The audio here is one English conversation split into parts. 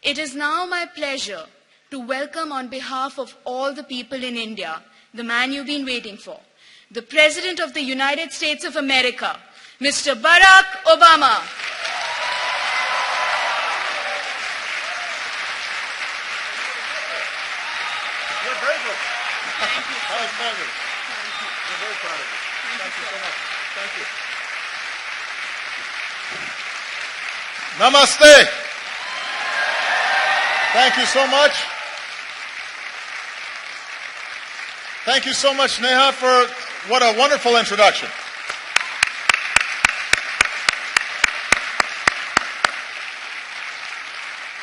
It is now my pleasure to welcome on behalf of all the people in India, the man you've been waiting for, the President of the United States of America, Mr. Barack Obama. You're very good. Thank you. That was fabulous. We're very proud of you. Thank you so much. Thank you. Namaste. Thank you so much. Thank you so much, Neha, for what a wonderful introduction.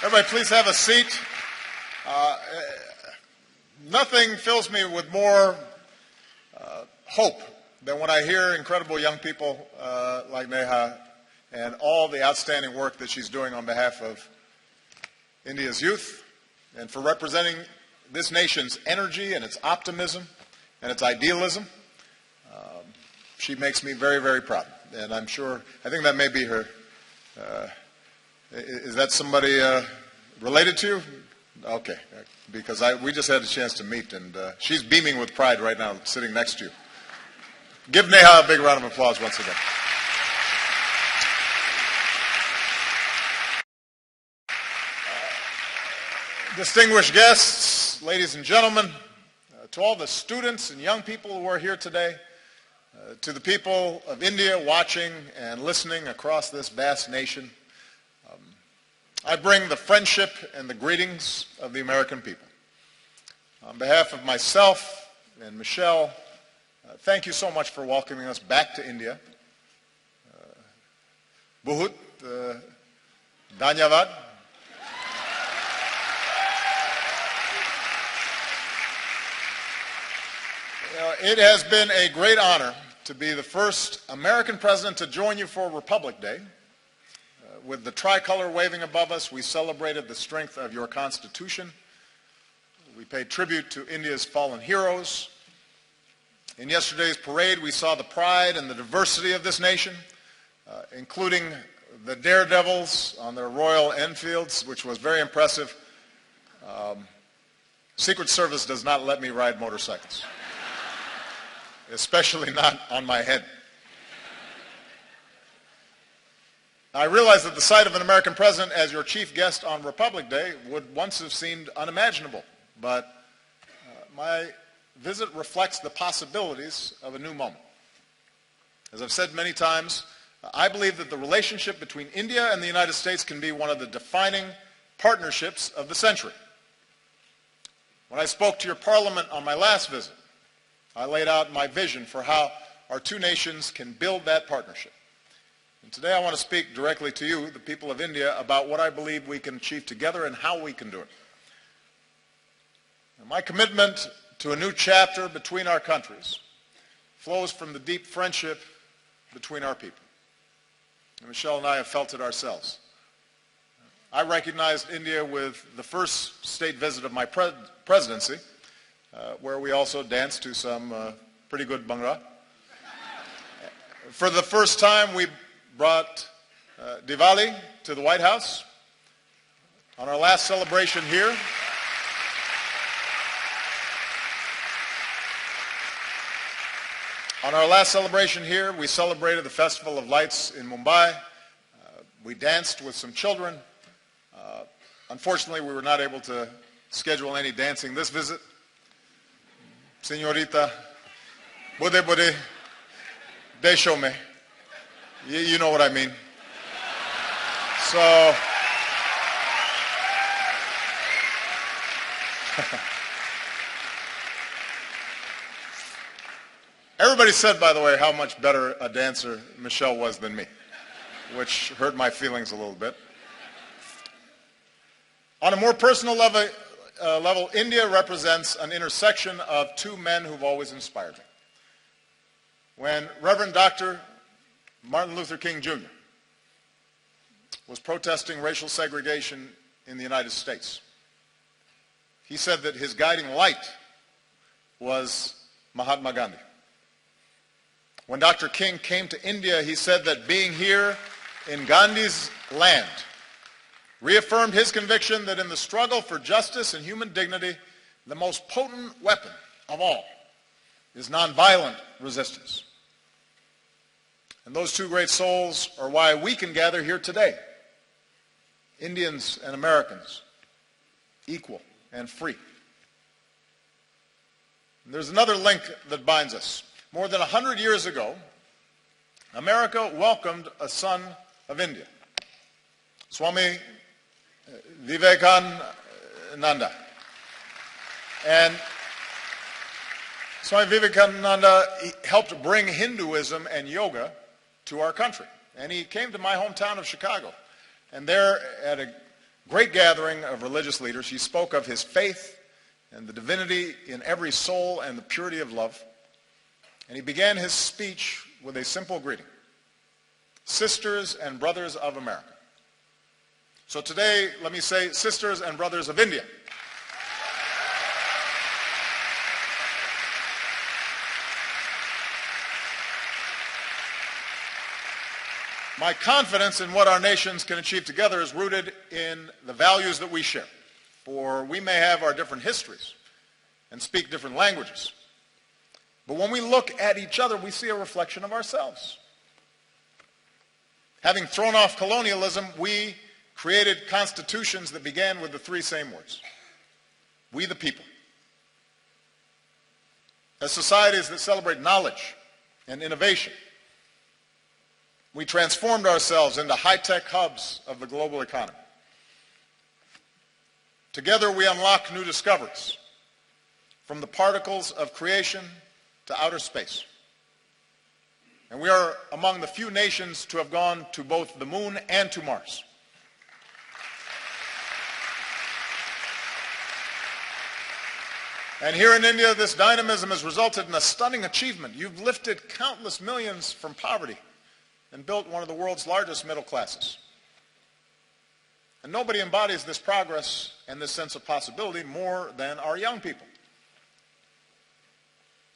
Everybody, please have a seat. Nothing fills me with more hope than when I hear incredible young people like Neha and all the outstanding work that she's doing on behalf of India's youth and for representing this nation's energy and its optimism and its idealism. She makes me very, very proud. And I think that may be her. Is that somebody related to you? Okay, because we just had a chance to meet, and she's beaming with pride right now, sitting next to you. Give Neha a big round of applause once again. Distinguished guests, ladies and gentlemen, to all the students and young people who are here today, to the people of India watching and listening across this vast nation, I bring the friendship and the greetings of the American people. On behalf of myself and Michelle, thank you so much for welcoming us back to India. Bahut dhanyavad. It has been a great honor to be the first American president to join you for Republic Day. With the tricolor waving above us, we celebrated the strength of your Constitution. We paid tribute to India's fallen heroes. In yesterday's parade, we saw the pride and the diversity of this nation, including the daredevils on their Royal Enfields, which was very impressive. Secret Service does not let me ride motorcycles, especially not on my head. I realize that the sight of an American president as your chief guest on Republic Day would once have seemed unimaginable, but my visit reflects the possibilities of a new moment. As I've said many times, I believe that the relationship between India and the United States can be one of the defining partnerships of the century. When I spoke to your parliament on my last visit, I laid out my vision for how our two nations can build that partnership. And today I want to speak directly to you, the people of India, about what I believe we can achieve together and how we can do it. And my commitment to a new chapter between our countries flows from the deep friendship between our people. And Michelle and I have felt it ourselves. I recognized India with the first state visit of my presidency, where we also danced to some pretty good Bhangra. For the first time, we brought Diwali to the White House. On our last celebration here, we celebrated the Festival of Lights in Mumbai. We danced with some children. Unfortunately, we were not able to schedule any dancing this visit. Señorita, bude desho mein. You know what I mean. So, everybody said, by the way, how much better a dancer Michelle was than me, which hurt my feelings a little bit. On a more personal level, India represents an intersection of two men who've always inspired me. When Reverend Dr. Martin Luther King Jr. was protesting racial segregation in the United States, he said that his guiding light was Mahatma Gandhi. When Dr. King came to India, he said that being here in Gandhi's land reaffirmed his conviction that in the struggle for justice and human dignity, the most potent weapon of all is nonviolent resistance. And those two great souls are why we can gather here today, Indians and Americans, equal and free. And there's another link that binds us. More than 100 years ago, America welcomed a son of India, Swami Vivekananda. And Swami Vivekananda helped bring Hinduism and yoga to our country. And he came to my hometown of Chicago. And there, at a great gathering of religious leaders, he spoke of his faith and the divinity in every soul and the purity of love. And he began his speech with a simple greeting: sisters and brothers of America. So today, let me say, sisters and brothers of India. My confidence in what our nations can achieve together is rooted in the values that we share. For we may have our different histories and speak different languages. But when we look at each other, we see a reflection of ourselves. Having thrown off colonialism, we created constitutions that began with the three same words: we the people. As societies that celebrate knowledge and innovation, we transformed ourselves into high-tech hubs of the global economy. Together we unlock new discoveries, from the particles of creation to outer space. And we are among the few nations to have gone to both the moon and to Mars. And here in India, this dynamism has resulted in a stunning achievement. You've lifted countless millions from poverty and built one of the world's largest middle classes. And nobody embodies this progress and this sense of possibility more than our young people.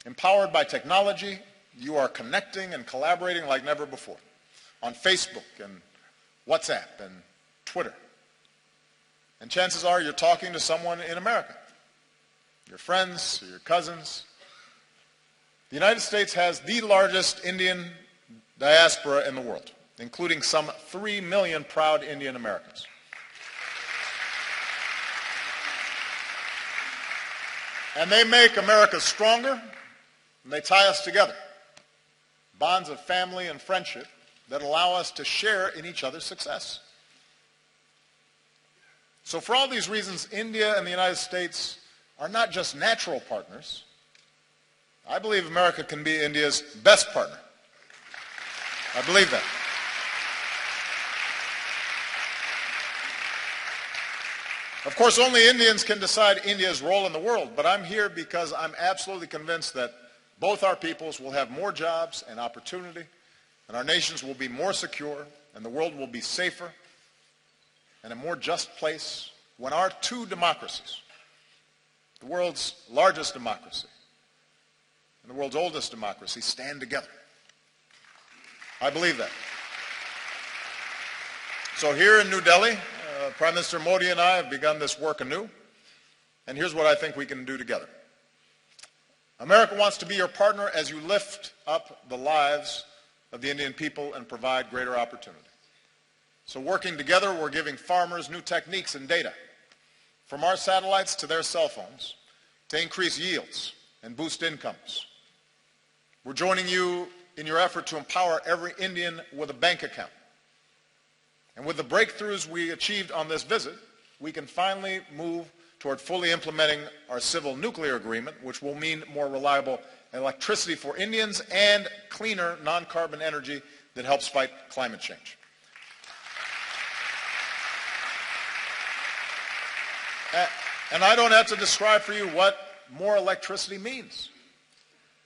Empowered by technology, you are connecting and collaborating like never before on Facebook and WhatsApp and Twitter. And chances are you're talking to someone in America, your friends, or your cousins. The United States has the largest Indian diaspora in the world, including some 3 million proud Indian Americans. And they make America stronger, and they tie us together. Bonds of family and friendship that allow us to share in each other's success. So for all these reasons, India and the United States are not just natural partners. I believe America can be India's best partner. I believe that. Of course, only Indians can decide India's role in the world, but I'm here because I'm absolutely convinced that both our peoples will have more jobs and opportunity, and our nations will be more secure, and the world will be safer and a more just place when our two democracies, the world's largest democracy and the world's oldest democracy, stand together. I believe that. So here in New Delhi, Prime Minister Modi and I have begun this work anew, and here's what I think we can do together. America wants to be your partner as you lift up the lives of the Indian people and provide greater opportunity. So working together, we're giving farmers new techniques and data, from our satellites to their cell phones, to increase yields and boost incomes. We're joining you in your effort to empower every Indian with a bank account. And with the breakthroughs we achieved on this visit, we can finally move toward fully implementing our civil nuclear agreement, which will mean more reliable electricity for Indians and cleaner non-carbon energy that helps fight climate change. And I don't have to describe for you what more electricity means.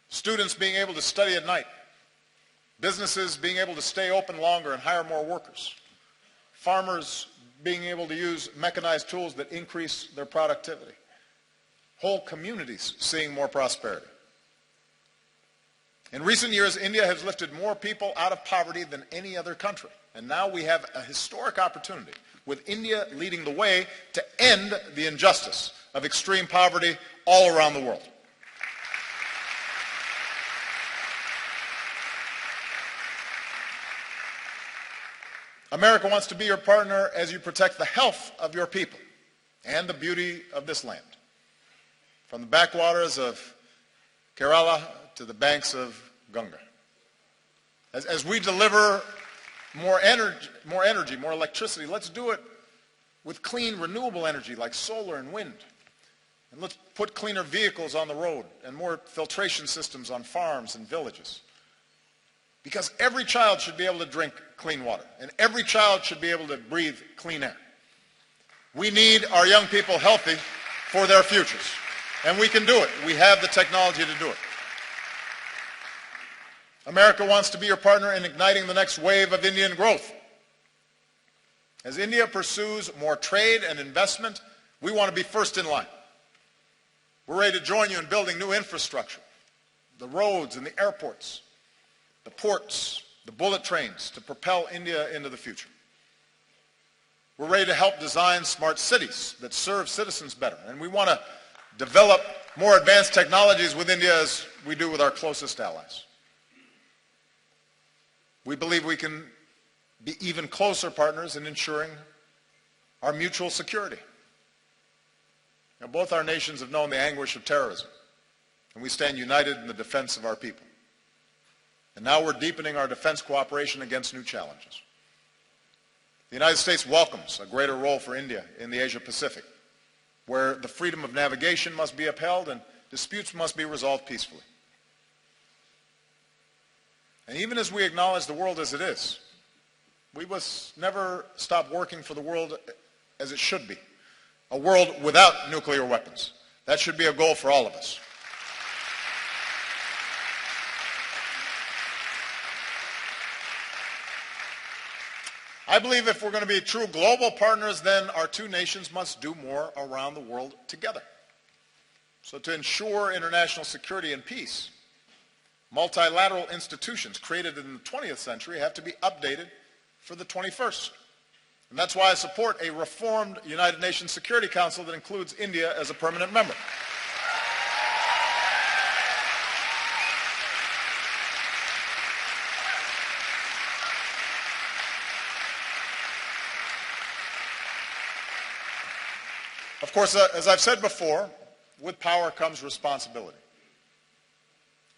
Students being able to study at night, businesses being able to stay open longer and hire more workers, farmers being able to use mechanized tools that increase their productivity, whole communities seeing more prosperity. In recent years, India has lifted more people out of poverty than any other country. And now we have a historic opportunity, with India leading the way, to end the injustice of extreme poverty all around the world. America wants to be your partner as you protect the health of your people and the beauty of this land. From the backwaters of Kerala to the banks of Ganga. As we deliver more energy, more electricity, let's do it with clean, renewable energy like solar and wind. And let's put cleaner vehicles on the road and more filtration systems on farms and villages. Because every child should be able to drink clean water, and every child should be able to breathe clean air. We need our young people healthy for their futures, and we can do it. We have the technology to do it. America wants to be your partner in igniting the next wave of Indian growth. As India pursues more trade and investment, we want to be first in line. We're ready to join you in building new infrastructure, the roads and the airports, the ports, the bullet trains, to propel India into the future. We're ready to help design smart cities that serve citizens better, and we want to develop more advanced technologies with India as we do with our closest allies. We believe we can be even closer partners in ensuring our mutual security. Now, both our nations have known the anguish of terrorism, and we stand united in the defense of our people. And now we're deepening our defense cooperation against new challenges. The United States welcomes a greater role for India in the Asia-Pacific, where the freedom of navigation must be upheld and disputes must be resolved peacefully. And even as we acknowledge the world as it is, we must never stop working for the world as it should be, a world without nuclear weapons. That should be a goal for all of us. I believe if we're going to be true global partners, then our two nations must do more around the world together. So to ensure international security and peace, multilateral institutions created in the 20th century have to be updated for the 21st. And that's why I support a reformed United Nations Security Council that includes India as a permanent member. Of course, as I've said before, with power comes responsibility.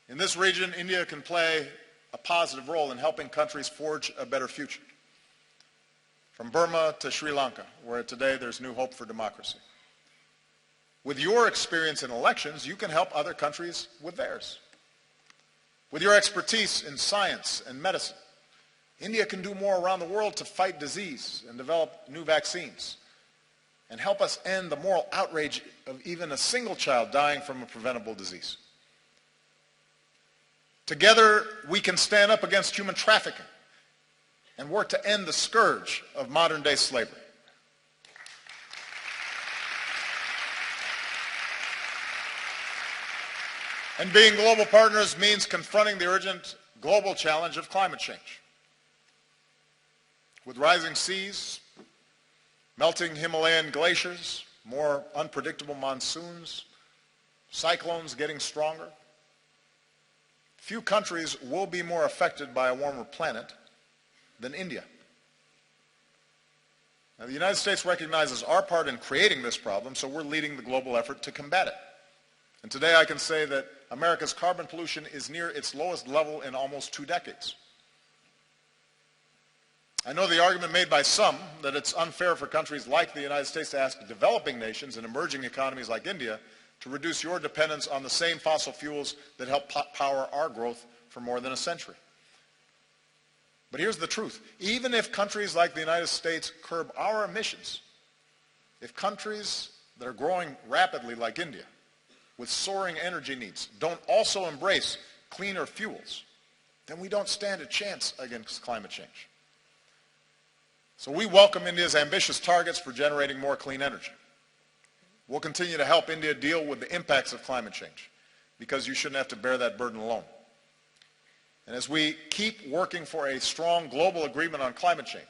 In this region, India can play a positive role in helping countries forge a better future. From Burma to Sri Lanka, where today there's new hope for democracy. With your experience in elections, you can help other countries with theirs. With your expertise in science and medicine, India can do more around the world to fight disease and develop new vaccines, and help us end the moral outrage of even a single child dying from a preventable disease. Together, we can stand up against human trafficking and work to end the scourge of modern-day slavery. And being global partners means confronting the urgent global challenge of climate change. With rising seas, melting Himalayan glaciers, more unpredictable monsoons, cyclones getting stronger. Few countries will be more affected by a warmer planet than India. Now, the United States recognizes our part in creating this problem, so we're leading the global effort to combat it. And today I can say that America's carbon pollution is near its lowest level in almost 2 decades. I know the argument made by some that it's unfair for countries like the United States to ask developing nations and emerging economies like India to reduce your dependence on the same fossil fuels that help power our growth for more than a century. But here's the truth. Even if countries like the United States curb our emissions, if countries that are growing rapidly like India, with soaring energy needs, don't also embrace cleaner fuels, then we don't stand a chance against climate change. So we welcome India's ambitious targets for generating more clean energy. We'll continue to help India deal with the impacts of climate change, because you shouldn't have to bear that burden alone. And as we keep working for a strong global agreement on climate change,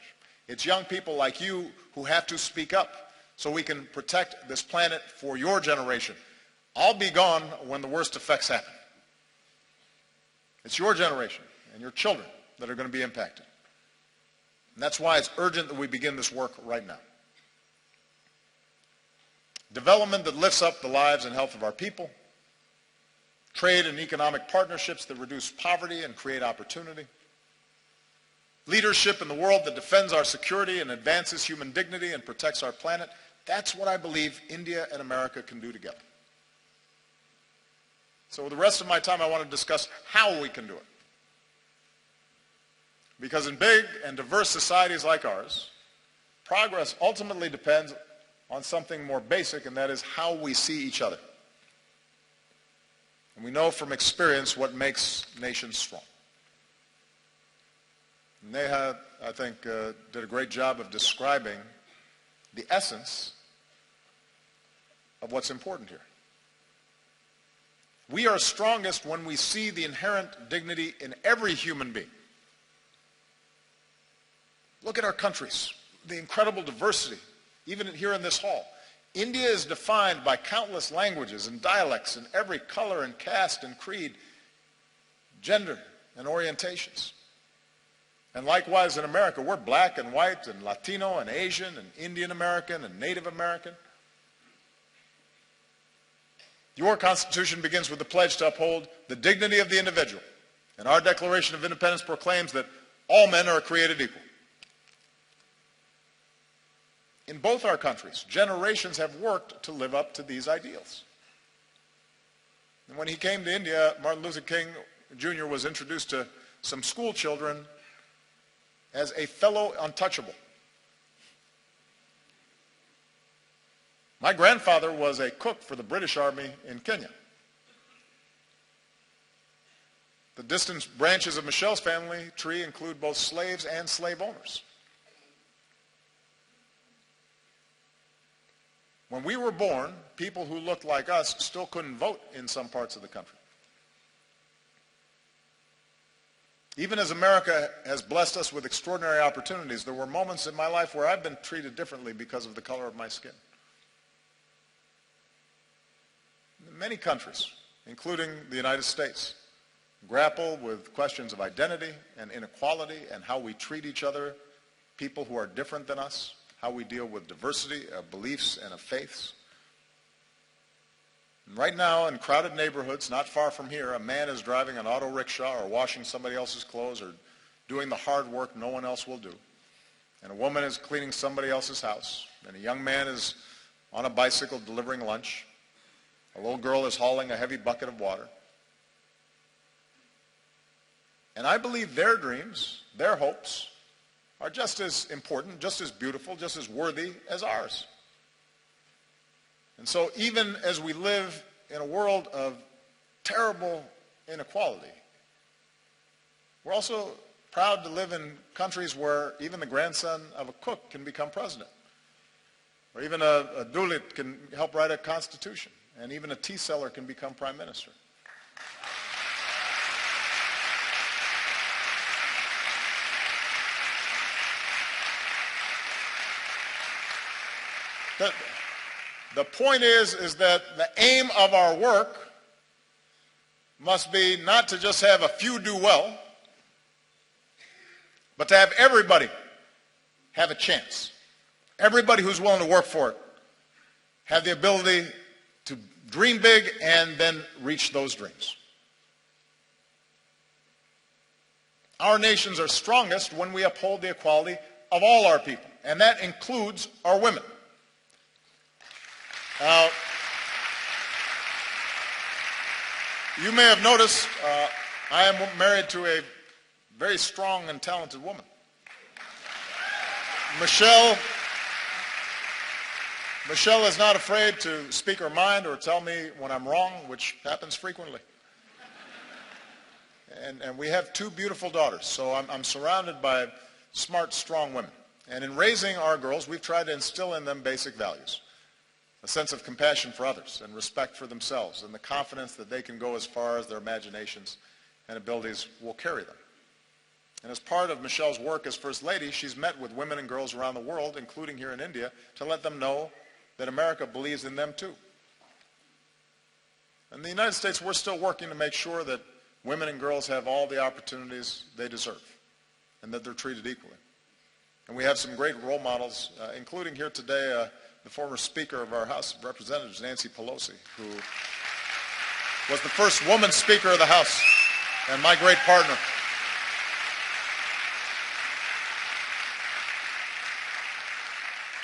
it's young people like you who have to speak up so we can protect this planet for your generation. I'll be gone when the worst effects happen. It's your generation and your children that are going to be impacted. And that's why it's urgent that we begin this work right now. Development that lifts up the lives and health of our people, trade and economic partnerships that reduce poverty and create opportunity, leadership in the world that defends our security and advances human dignity and protects our planet. That's what I believe India and America can do together. So with the rest of my time, I want to discuss how we can do it. Because in big and diverse societies like ours, progress ultimately depends on something more basic, and that is how we see each other. And we know from experience what makes nations strong. Neha, I think, did a great job of describing the essence of what's important here. We are strongest when we see the inherent dignity in every human being. Look at our countries, the incredible diversity, even here in this hall. India is defined by countless languages and dialects in every color and caste and creed, gender and orientations. And likewise in America, we're black and white and Latino and Asian and Indian American and Native American. Your Constitution begins with the pledge to uphold the dignity of the individual. And our Declaration of Independence proclaims that all men are created equal. In both our countries, generations have worked to live up to these ideals. And when he came to India, Martin Luther King Jr. was introduced to some school children as a fellow untouchable. My grandfather was a cook for the British Army in Kenya. The distant branches of Michelle's family tree include both slaves and slave owners. When we were born, people who looked like us still couldn't vote in some parts of the country. Even as America has blessed us with extraordinary opportunities, there were moments in my life where I've been treated differently because of the color of my skin. Many countries, including the United States, grapple with questions of identity and inequality and how we treat each other, people who are different than us, how we deal with diversity of beliefs and of faiths. And right now, in crowded neighborhoods not far from here, a man is driving an auto rickshaw or washing somebody else's clothes or doing the hard work no one else will do. And a woman is cleaning somebody else's house. And a young man is on a bicycle delivering lunch. A little girl is hauling a heavy bucket of water. And I believe their dreams, their hopes, are just as important, just as beautiful, just as worthy as ours. And so even as we live in a world of terrible inequality, we're also proud to live in countries where even the grandson of a cook can become president, or even a Dalit can help write a constitution, and even a tea seller can become prime minister. The point is that the aim of our work must be not to just have a few do well, but to have everybody have a chance. Everybody who's willing to work for it have the ability to dream big and then reach those dreams. Our nations are strongest when we uphold the equality of all our people, and that includes our women. Now, you may have noticed I am married to a very strong and talented woman. Michelle is not afraid to speak her mind or tell me when I'm wrong, which happens frequently. And we have two beautiful daughters, so I'm surrounded by smart, strong women. And in raising our girls, we've tried to instill in them basic values. A sense of compassion for others and respect for themselves and the confidence that they can go as far as their imaginations and abilities will carry them. And as part of Michelle's work as First Lady, she's met with women and girls around the world, including here in India, to let them know that America believes in them too. In the United States, we're still working to make sure that women and girls have all the opportunities they deserve and that they're treated equally. And we have some great role models, including here today the former Speaker of our House of Representatives, Nancy Pelosi, who was the first woman Speaker of the House and my great partner.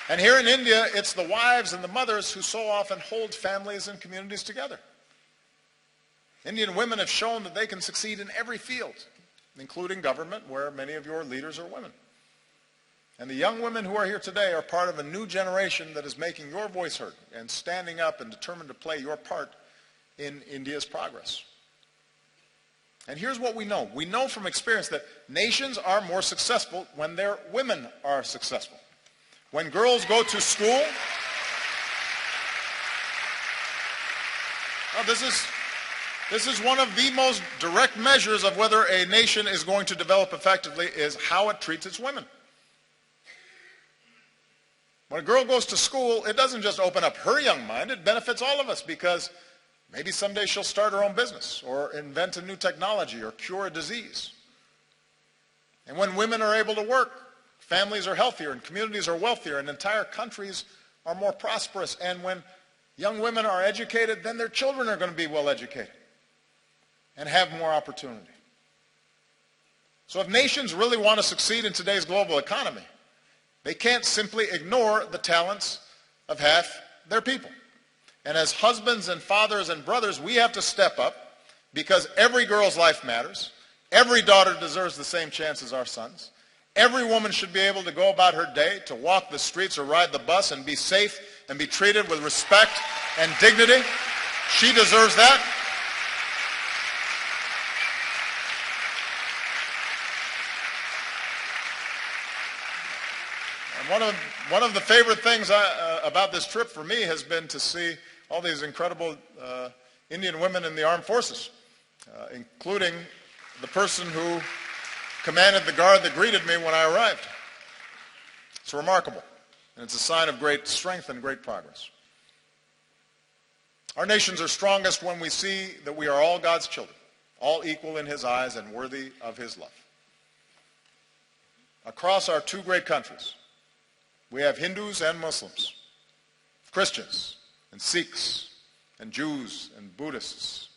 And here in India, it's the wives and the mothers who so often hold families and communities together. Indian women have shown that they can succeed in every field, including government, where many of your leaders are women. And the young women who are here today are part of a new generation that is making your voice heard and standing up and determined to play your part in India's progress. And here's what we know. We know from experience that nations are more successful when their women are successful. When girls go to school, this is one of the most direct measures of whether a nation is going to develop effectively is how it treats its women. When a girl goes to school, it doesn't just open up her young mind, it benefits all of us because maybe someday she'll start her own business or invent a new technology or cure a disease. And when women are able to work, families are healthier and communities are wealthier and entire countries are more prosperous. And when young women are educated, then their children are going to be well educated and have more opportunity. So if nations really want to succeed in today's global economy, they can't simply ignore the talents of half their people. And as husbands and fathers and brothers, we have to step up because every girl's life matters. Every daughter deserves the same chance as our sons. Every woman should be able to go about her day, to walk the streets or ride the bus and be safe and be treated with respect and dignity. She deserves that. And one of the favorite things about this trip for me has been to see all these incredible Indian women in the armed forces, including the person who commanded the guard that greeted me when I arrived. It's remarkable, and it's a sign of great strength and great progress. Our nations are strongest when we see that we are all God's children, all equal in His eyes and worthy of His love. Across our two great countries, we have Hindus and Muslims, Christians and Sikhs and Jews and Buddhists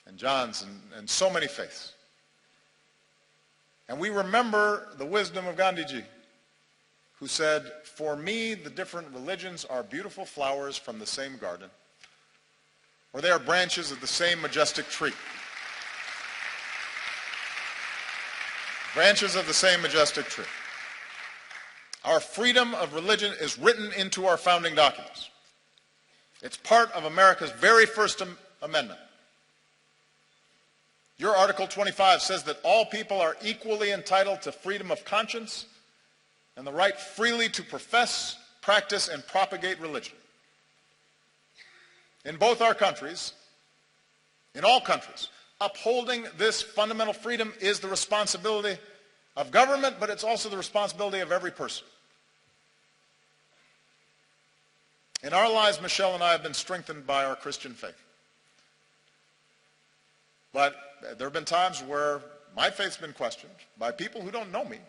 and Jains and so many faiths. And we remember the wisdom of Gandhiji, who said, "For me, the different religions are beautiful flowers from the same garden, or they are branches of the same majestic tree." Branches of the same majestic tree. Our freedom of religion is written into our founding documents. It's part of America's very first amendment. Your Article 25 says that all people are equally entitled to freedom of conscience and the right freely to profess, practice, and propagate religion. In both our countries, in all countries, upholding this fundamental freedom is the responsibility of government, but it's also the responsibility of every person. In our lives, Michelle and I have been strengthened by our Christian faith. But there have been times where my faith's been questioned by people who don't know me.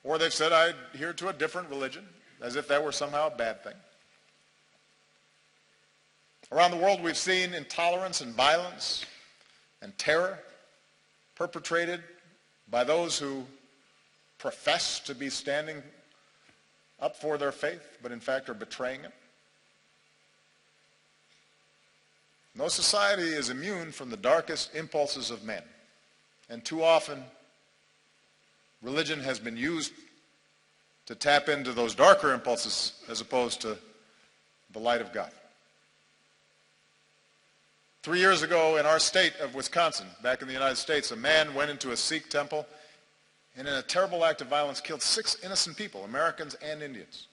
Or they've said I adhere to a different religion, as if that were somehow a bad thing. Around the world, we've seen intolerance and violence and terror perpetrated by those who profess to be standing up for their faith, but in fact are betraying it. No society is immune from the darkest impulses of man. And too often, religion has been used to tap into those darker impulses as opposed to the light of God. 3 years ago in our state of Wisconsin, back in the United States, a man went into a Sikh temple and in a terrible act of violence killed 6 innocent people, Americans and Indians.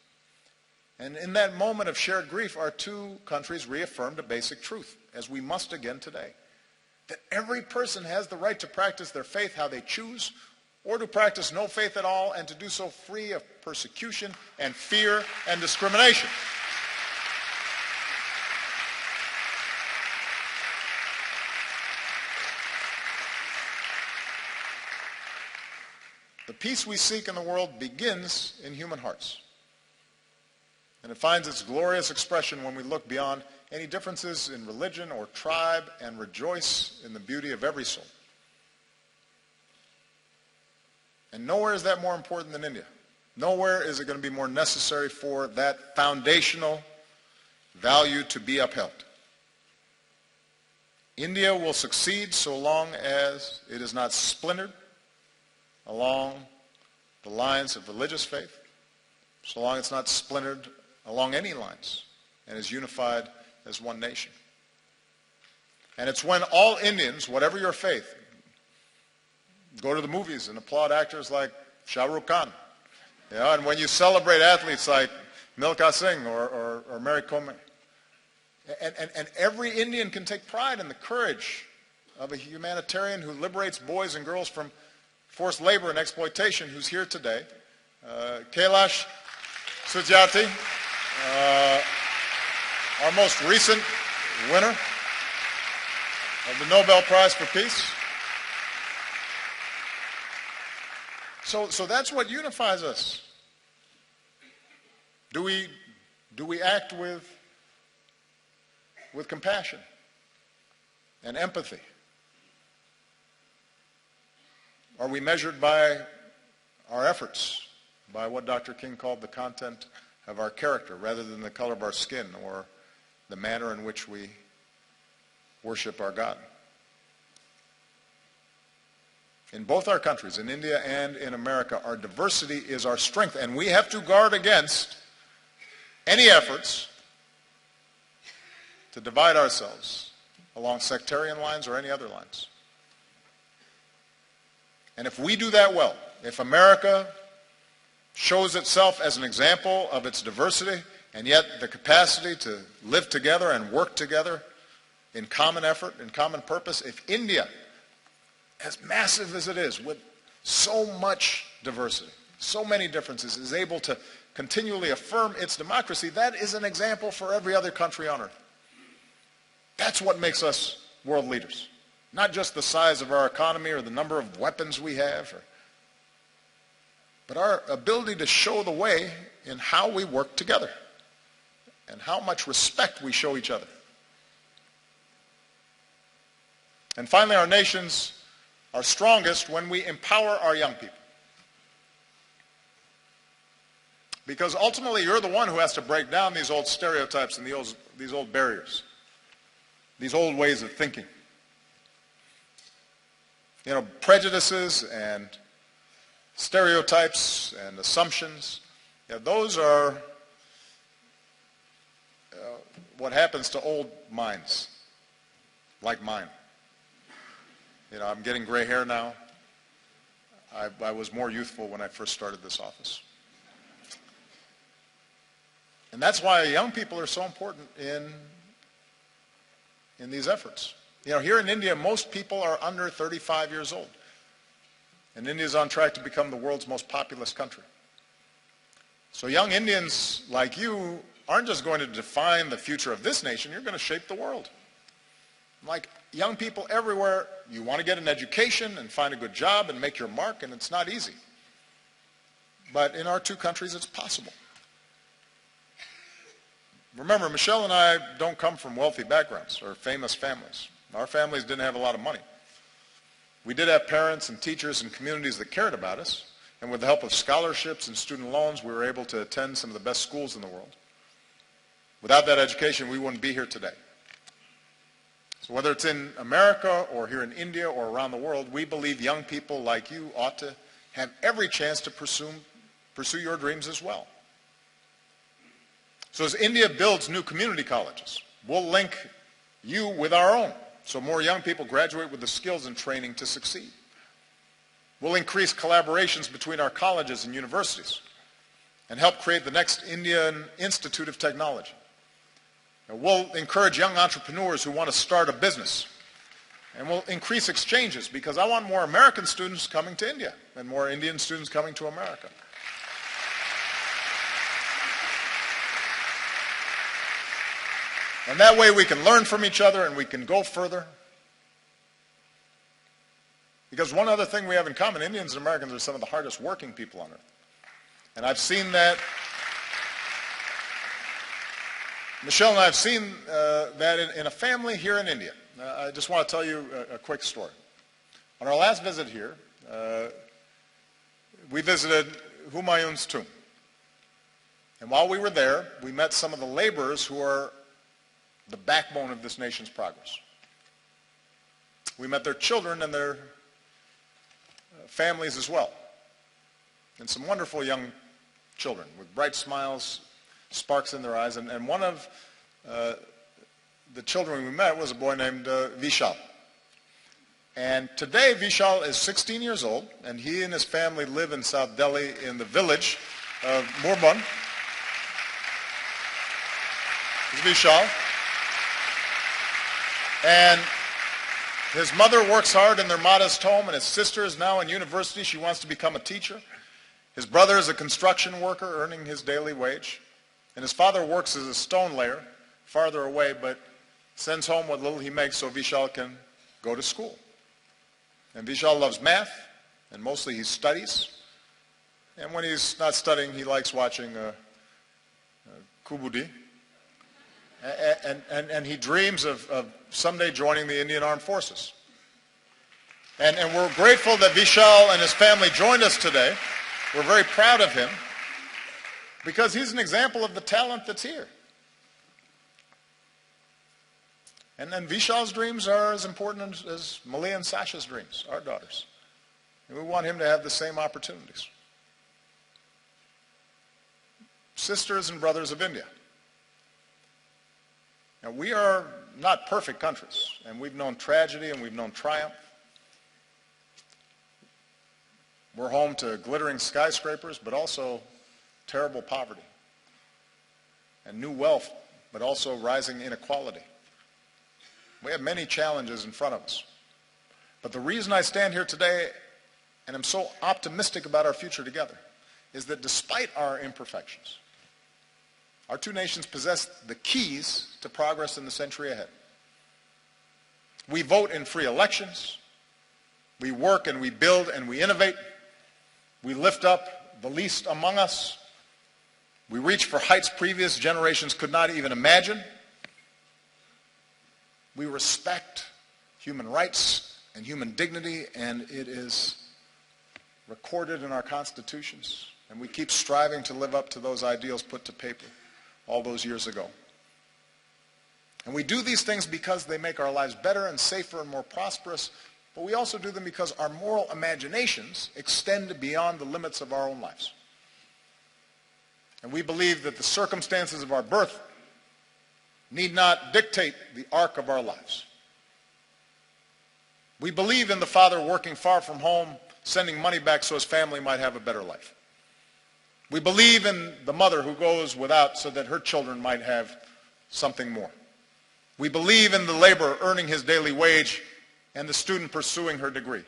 And in that moment of shared grief, our two countries reaffirmed a basic truth, as we must again today. that every person has the right to practice their faith how they choose, or to practice no faith at all, and to do so free of persecution and fear and discrimination. The peace we seek in the world begins in human hearts. And it finds its glorious expression when we look beyond any differences in religion or tribe and rejoice in the beauty of every soul. And nowhere is that more important than India. Nowhere is it going to be more necessary for that foundational value to be upheld. India will succeed so long as it is not splintered along the lines of religious faith, so long as it's not splintered along any lines and is unified as one nation. And it's when all Indians, whatever your faith, go to the movies and applaud actors like Shah Rukh Khan, and when you celebrate athletes like Milkha Singh or Mary Kom, and every Indian can take pride in the courage of a humanitarian who liberates boys and girls from forced labor and exploitation, who's here today, Kailash Satyarthi, our most recent winner of the Nobel Prize for Peace. So that's what unifies us. Do we act with compassion and empathy? Are we measured by our efforts, by what Dr. King called the content of our character, rather than the color of our skin or the manner in which we worship our God? In both our countries, in India and in America, our diversity is our strength, and we have to guard against any efforts to divide ourselves along sectarian lines or any other lines. And if we do that well, if America shows itself as an example of its diversity and yet the capacity to live together and work together in common effort, in common purpose, if India, as massive as it is, with so much diversity, so many differences, is able to continually affirm its democracy, that is an example for every other country on earth. That's what makes us world leaders. Not just the size of our economy or the number of weapons we have, but our ability to show the way in how we work together and how much respect we show each other. And finally, our nations are strongest when we empower our young people. Because ultimately, you're the one who has to break down these old stereotypes and these old barriers, these old ways of thinking. You know, prejudices and stereotypes and assumptions, those are what happens to old minds, like mine. You know, I'm getting gray hair now. I was more youthful when I first started this office. And that's why young people are so important in these efforts. You know, here in India, most people are under 35 years old. And India is on track to become the world's most populous country. So young Indians like you aren't just going to define the future of this nation, you're going to shape the world. Like young people everywhere, you want to get an education and find a good job and make your mark, and it's not easy. But in our two countries, it's possible. Remember, Michelle and I don't come from wealthy backgrounds or famous families. Our families didn't have a lot of money. We did have parents and teachers and communities that cared about us, and with the help of scholarships and student loans, we were able to attend some of the best schools in the world. Without that education, we wouldn't be here today. So whether it's in America or here in India or around the world, we believe young people like you ought to have every chance to pursue your dreams as well. So as India builds new community colleges, we'll link you with our own, so more young people graduate with the skills and training to succeed. We'll increase collaborations between our colleges and universities and help create the next Indian Institute of Technology. And we'll encourage young entrepreneurs who want to start a business And we'll increase exchanges because I want more American students coming to India and more Indian students coming to America. And that way we can learn from each other and we can go further. Because one other thing we have in common, Indians and Americans are some of the hardest working people on earth. And I've seen that. Michelle and I have seen that in a family here in India. I just want to tell you a quick story. On our last visit here, we visited Humayun's tomb. And while we were there, we met some of the laborers who are the backbone of this nation's progress. We met their children and their families as well. And some wonderful young children with bright smiles, sparks in their eyes. And one of the children we met was a boy named Vishal. And today Vishal is 16 years old, and he and his family live in South Delhi in the village of Murbun. This is Vishal. And his mother works hard in their modest home, and his sister is now in university. She wants to become a teacher. His brother is a construction worker earning his daily wage. And his father works as a stone layer farther away, but sends home what little he makes so Vishal can go to school. And Vishal loves math, and mostly he studies. And when he's not studying, he likes watching Kubudi. And he dreams of someday joining the Indian Armed Forces. And we're grateful that Vishal and his family joined us today. We're very proud of him because he's an example of the talent that's here. And then Vishal's dreams are as important as Malia and Sasha's dreams, our daughters. And we want him to have the same opportunities. Sisters and brothers of India. Now, we are not perfect countries, and we've known tragedy and we've known triumph. We're home to glittering skyscrapers, but also terrible poverty, and new wealth, but also rising inequality. We have many challenges in front of us. But the reason I stand here today, and I'm so optimistic about our future together, is that despite our imperfections, our two nations possess the keys to progress in the century ahead. We vote in free elections. We work and we build and we innovate. We lift up the least among us. We reach for heights previous generations could not even imagine. We respect human rights and human dignity, and it is recorded in our constitutions. And we keep striving to live up to those ideals put to paper all those years ago. And we do these things because they make our lives better and safer and more prosperous, but we also do them because our moral imaginations extend beyond the limits of our own lives. And we believe that the circumstances of our birth need not dictate the arc of our lives. We believe in the father working far from home, sending money back so his family might have a better life. We believe in the mother who goes without so that her children might have something more. We believe in the laborer earning his daily wage and the student pursuing her degree.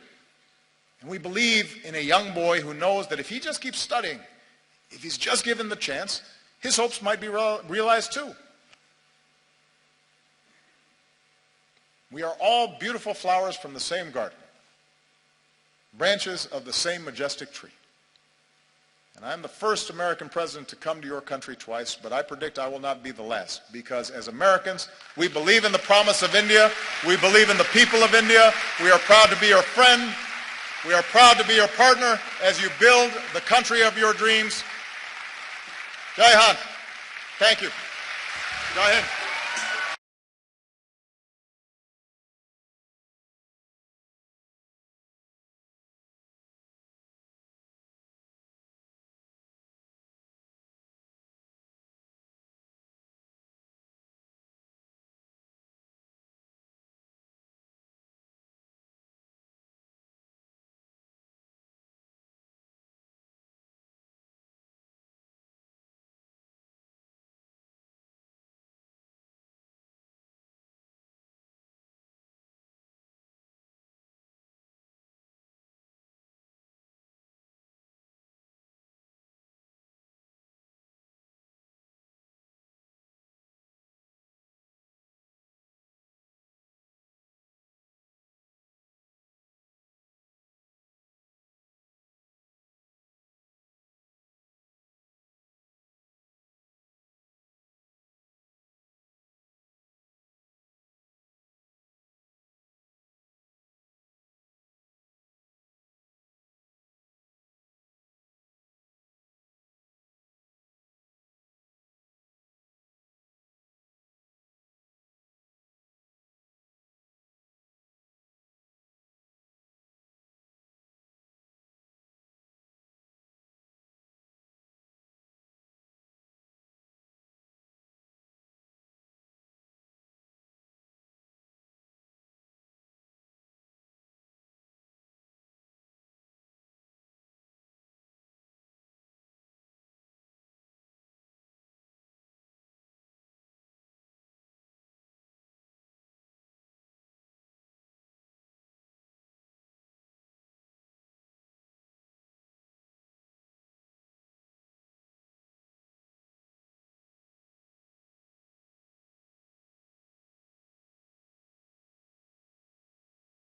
And we believe in a young boy who knows that if he just keeps studying, if he's just given the chance, his hopes might be realized too. We are all beautiful flowers from the same garden, branches of the same majestic tree. And I'm the first American president to come to your country twice, but I predict I will not be the last, because as Americans, we believe in the promise of India. We believe in the people of India. We are proud to be your friend. We are proud to be your partner as you build the country of your dreams. Jai Hind. Thank you. Go ahead.